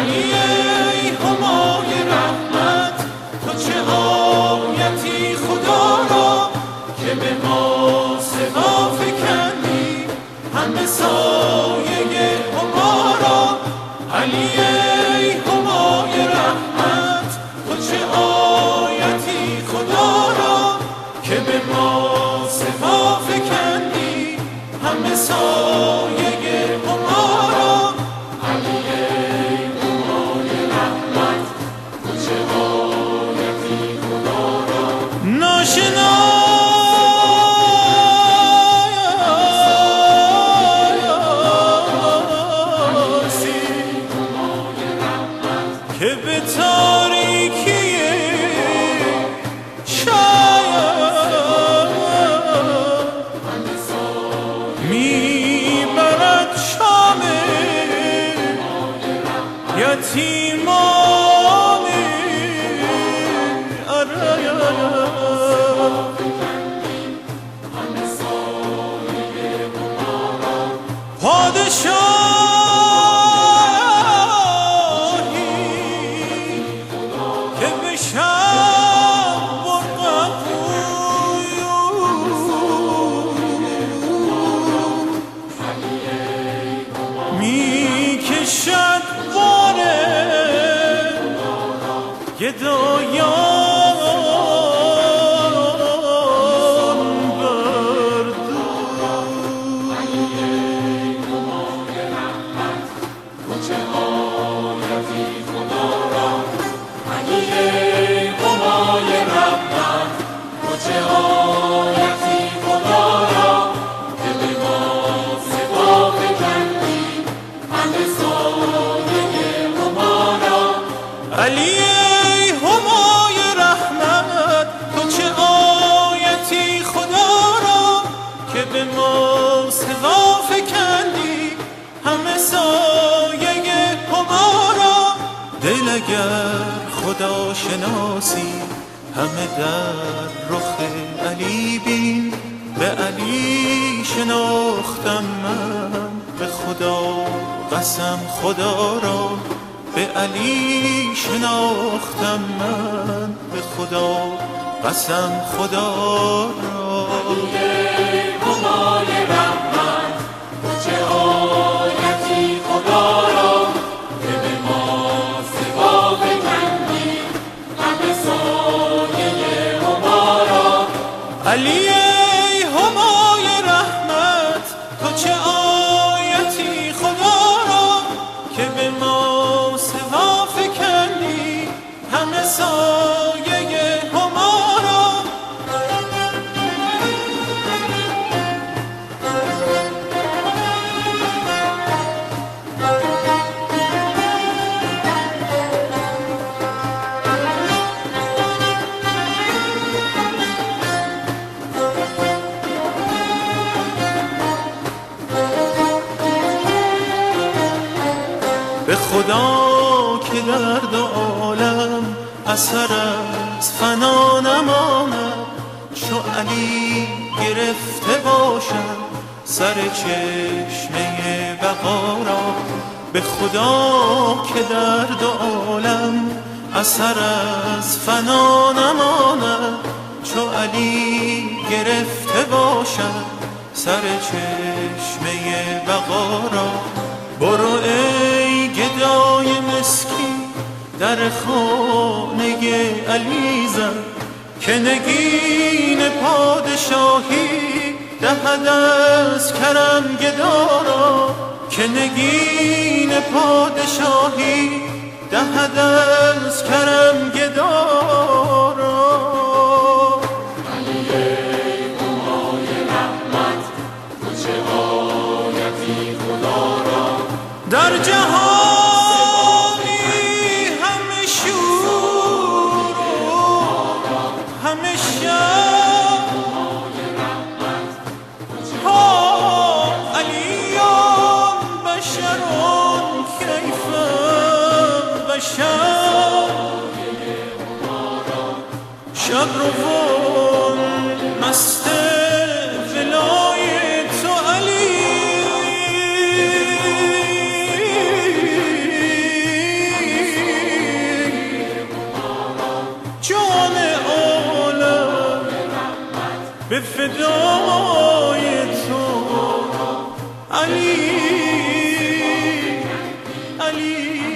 علی ای همای رحمت، تو چه آیتی خدا را که به ما سوا فکندی همه سایه هما را. علی ای همای رحمت، تو چه آیتی خدا را که به ما سوا فکندی همه سایه هما را. علی ای همای رحمت، تو چه آیتی خدا را ناشناسی که به تاریکی میبرد شام یتیمان. پادشاهی که به شب می کشد باره گدایان بر دور. تو چه آیتی خدا را، علی ای همای رحمت، تو چه آیتی خدا را که به ما سوا فکندی همه سایه هما را. علی ای همای رحمت، تو چه آیتی خدا را که به ما سوا فکندی همه سایه هما را. دل اگر خدا شناسی همه در رخ علی بین، به علی شناختم من به خدا قسم خدا را. به علی شناختم من به خدا قسم خدا را. علی ای همای رحمت، تو چه آیتی خدا را که به ما سوا فکندی همه سایه هما را. علی ای همای رحمت، تو چه آیتی خدا را که به ما سوا فکندی همه سایه هما را. به خدا که در دو عالم اثر از فنا نماند، چو علی گرفته باشد سر چشمه بقا را. به خدا که در دو عالم اثر از فنا نماند، چو علی گرفته باشد سر چشمه بقا را. برو ای گدای مسکین در خانه علی زن، که نگین پادشاهی دهد از کرم گدا را. که نگین پادشاهی دهد از کرم گدا را. علی ای همای رحمت، تو چه آیتی خدا را در جهانی همه شور و همه شب ها علیان بشرون کیف بشر. شب روان مست ولای تو علی، به فدای تو علی علی